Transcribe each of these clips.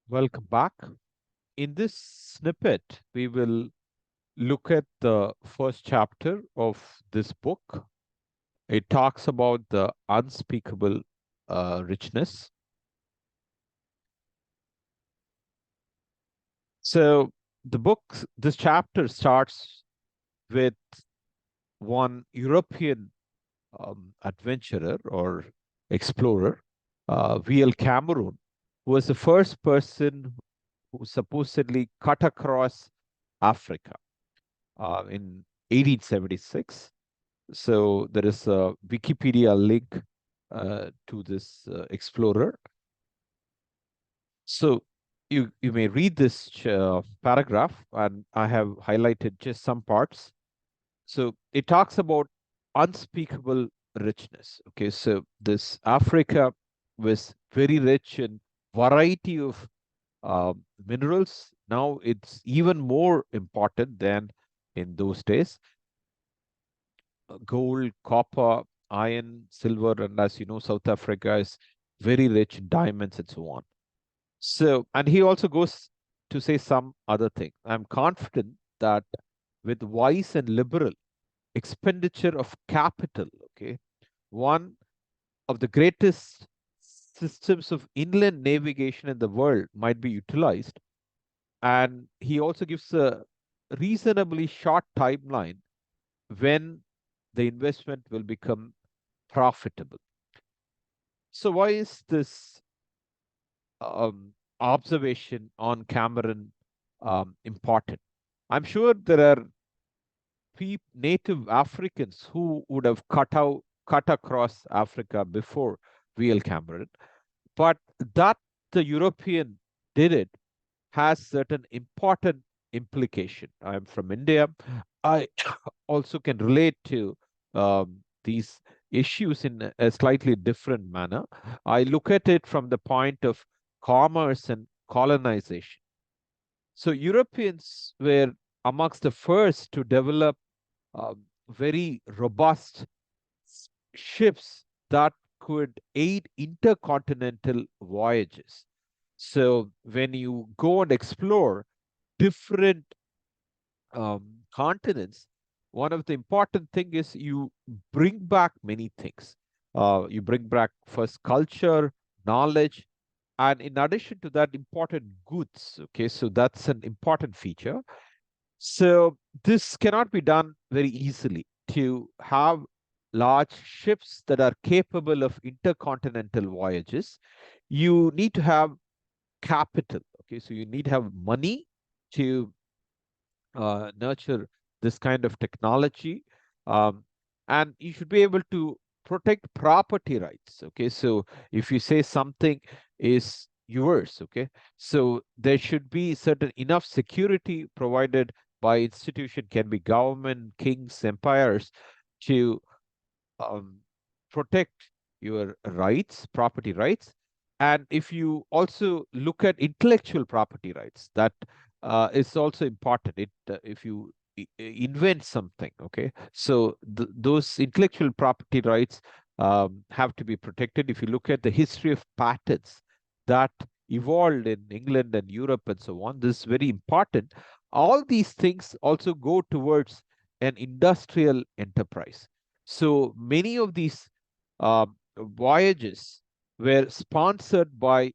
Welcome back. In this snippet, we will look at the first chapter of this book. It talks about the unspeakable richness. So, this chapter starts with one European adventurer or explorer, V.L. Cameron, who was the first person who supposedly cut across Africa in 1876. So there is a Wikipedia link to this explorer. So you may read this paragraph, and I have highlighted just some parts. So it talks about unspeakable richness. Okay, so this Africa was very rich in variety of minerals. Now it's even more important than in those days. Gold, copper, iron, silver, and as you know, South Africa is very rich in diamonds and so on. So, and he also goes to say some other thing. I'm confident that with wise and liberal expenditure of capital, okay, one of the greatest systems of inland navigation in the world might be utilized. And he also gives a reasonably short timeline when the investment will become profitable. So, why is this observation on Cameron important? I'm sure there are native Africans who would have cut across Africa before V.L. Cameron, but that the European did it has certain important implication. I'm from India. I also can relate to these issues in a slightly different manner. I look at it from the point of commerce and colonization. So Europeans were amongst the first to develop very robust ships that could aid intercontinental voyages. So when you go and explore different continents, one of the important thing is you bring back many things. You bring back first culture, knowledge, and in addition to that, important goods. Okay, so that's an important feature. So this cannot be done very easily. To have large ships that are capable of intercontinental voyages, you need to have capital. Okay, so you need to have money to nurture this kind of technology, um, and you should be able to protect property rights. Okay, so if you say something is yours, okay, so there should be certain enough security provided by institution, can be government, kings, empires, to um, protect your rights, property rights. And if you also look at intellectual property rights, that is also important. If you invent something, okay, so those intellectual property rights have to be protected. If you look at the history of patents that evolved in England and Europe and so on, this is very important. All these things also go towards an industrial enterprise. So many of these voyages were sponsored by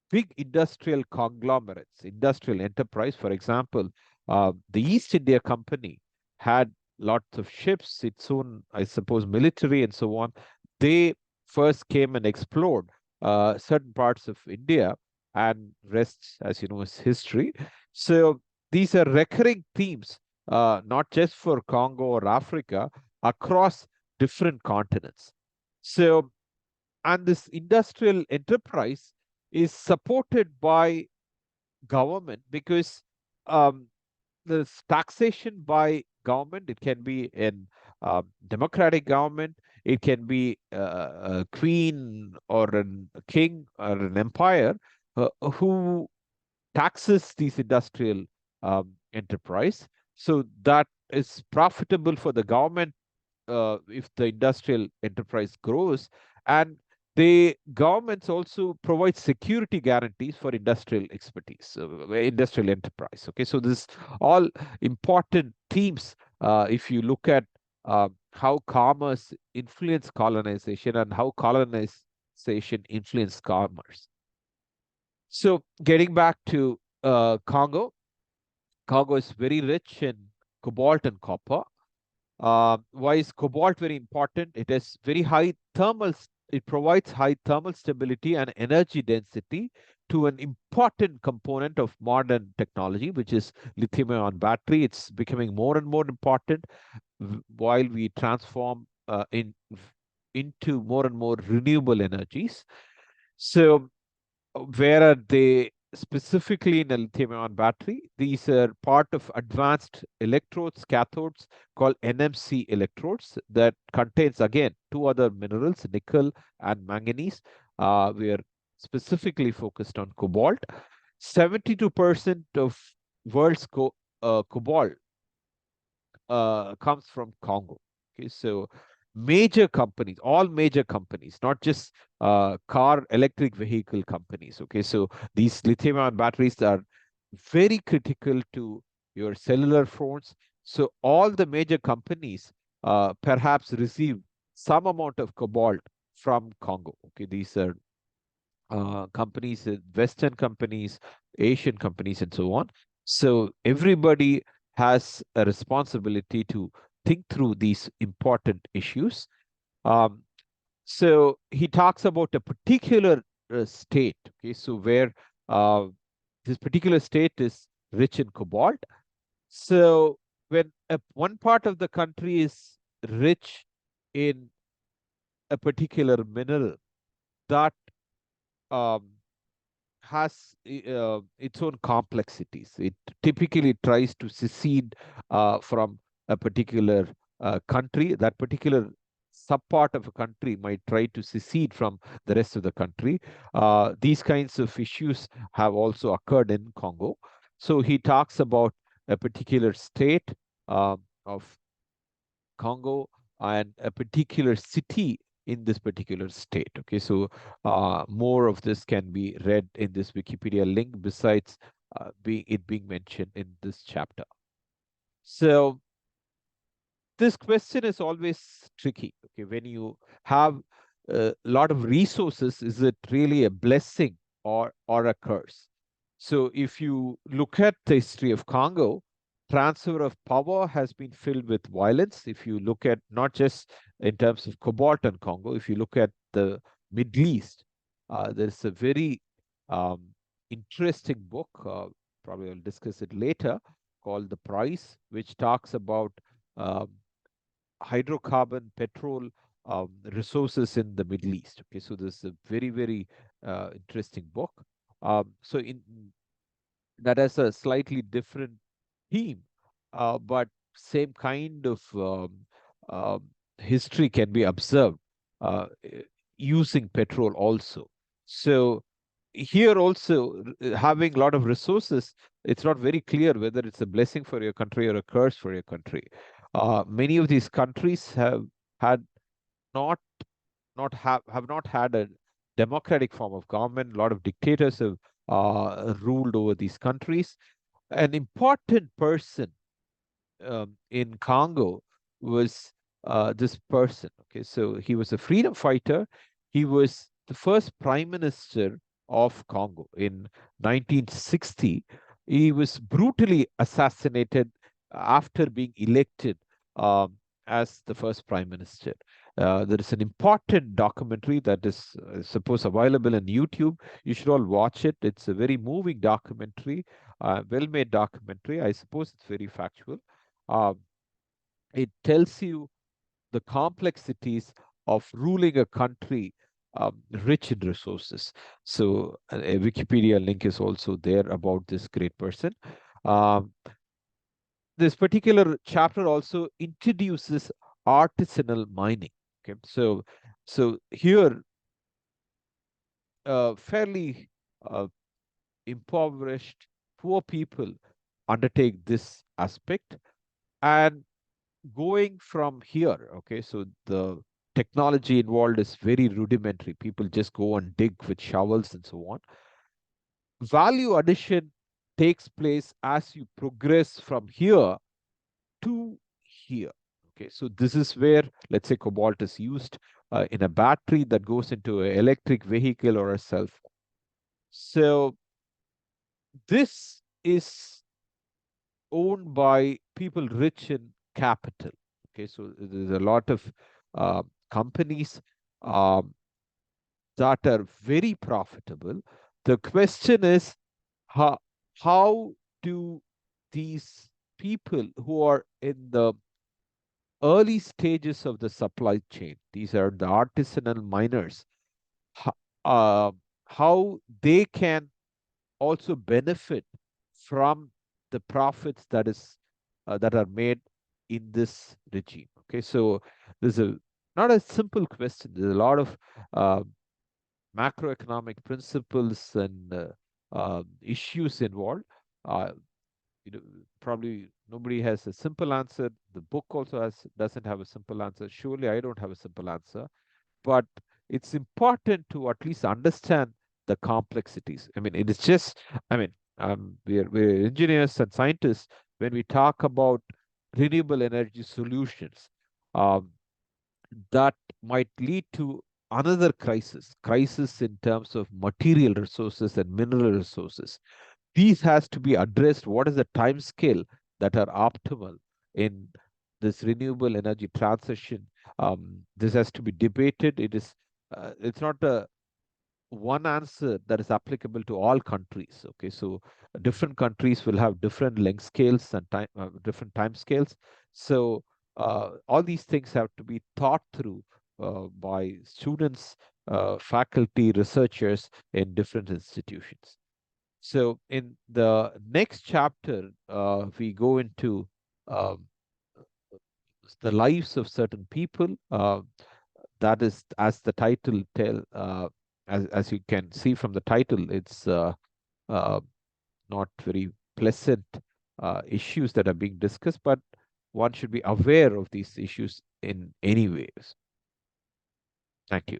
big industrial conglomerates, industrial enterprise. For example, the East India Company had lots of ships, its own, I suppose, military and so on. They first came and explored certain parts of India, and rest, as you know, is history. So these are recurring themes, not just for Congo or Africa, across different continents. So, and this industrial enterprise is supported by government because this taxation by government, it can be in democratic government, it can be a queen or a king or an empire who taxes these industrial enterprise. So that is profitable for the government if the industrial enterprise grows. And the governments also provide security guarantees for industrial expertise, industrial enterprise. Okay, so this all important themes. If you look at how commerce influenced colonization and how colonization influenced commerce. So getting back to Congo, Congo is very rich in cobalt and copper. Why is cobalt very important? It has very high thermal, it provides high thermal stability and energy density to an important component of modern technology, which is lithium-ion battery. It's becoming more and more important while we transform into more and more renewable energies. So where are they specifically in a lithium-ion battery? These are part of advanced electrodes, cathodes called NMC electrodes that contains again two other minerals, nickel and manganese. We are specifically focused on cobalt. 72% of world's cobalt comes from Congo. Okay, so major companies, all major companies, not just car electric vehicle companies. Okay, so these lithium-ion batteries are very critical to your cellular phones. So all the major companies perhaps receive some amount of cobalt from Congo. Okay, these are companies, Western companies, Asian companies, and so on. So everybody has a responsibility to think through these important issues. Um, so he talks about a particular state. Okay, so where this particular state is rich in cobalt. So when one part of the country is rich in a particular mineral, that um, has its own complexities. It typically tries to secede from a particular country. That particular subpart of a country might try to secede from the rest of the country. These kinds of issues have also occurred in Congo. So he talks about a particular state of Congo and a particular city in this particular state. Okay, so more of this can be read in this Wikipedia link besides it being mentioned in this chapter. So this question is always tricky. Okay, when you have a lot of resources, is it really a blessing or a curse? So if you look at the history of Congo, transfer of power has been filled with violence. If you look at not just in terms of cobalt and Congo, if you look at the Middle East, there's a very um, interesting book, probably I'll discuss it later, called The Price, which talks about um, hydrocarbon, petrol resources in the Middle East. Okay, so this is a very, very interesting book. So in that has a slightly different theme, but same kind of history can be observed using petrol also. So here also, having a lot of resources, it's not very clear whether it's a blessing for your country or a curse for your country. Many of these countries have had not have not had a democratic form of government. A lot of dictators have ruled over these countries. An important person in Congo was this person. Okay, so he was a freedom fighter. He was the first prime minister of Congo in 1960. He was brutally assassinated after being elected as the first prime minister. There is an important documentary that is, I suppose, available on YouTube. You should all watch it. It's a very moving documentary, well-made documentary. I suppose it's very factual. Uh, it tells you the complexities of ruling a country rich in resources. So a Wikipedia link is also there about this great person. Um, this particular chapter also introduces artisanal mining. Okay, so here fairly uh, impoverished poor people undertake this aspect, and going from here, okay, so the technology involved is very rudimentary. People just go and dig with shovels and so on. Value addition takes place as you progress from here to here. Okay, so this is where, let's say, cobalt is used in a battery that goes into an electric vehicle or a cell phone. So this is owned by people rich in capital. Okay, so there's a lot of companies um, that are very profitable. The question is, how, how do these people who are in the early stages of the supply chain, these are the artisanal miners, ho- uh, how they can also benefit from the profits that are made in this regime. Okay, so there's a not a simple question. There's a lot of uh, macroeconomic principles and issues involved. Uh, you know, probably nobody has a simple answer. The book also doesn't have a simple answer. Surely I don't have a simple answer, but it's important to at least understand the complexities. I mean, it is just, I mean, we're engineers and scientists. When we talk about renewable energy solutions, um, that might lead to another crisis in terms of material resources and mineral resources. These has to be addressed. What is the time scale that are optimal in this renewable energy transition? This has to be debated. It's not a one answer that is applicable to all countries. Okay, so different countries will have different length scales and different time scales. So all these things have to be thought through by students, faculty, researchers in different institutions. So in the next chapter, we go into um, the lives of certain people. That is, as the title as you can see from the title, it's uh, not very pleasant issues that are being discussed, but one should be aware of these issues in any ways. Thank you.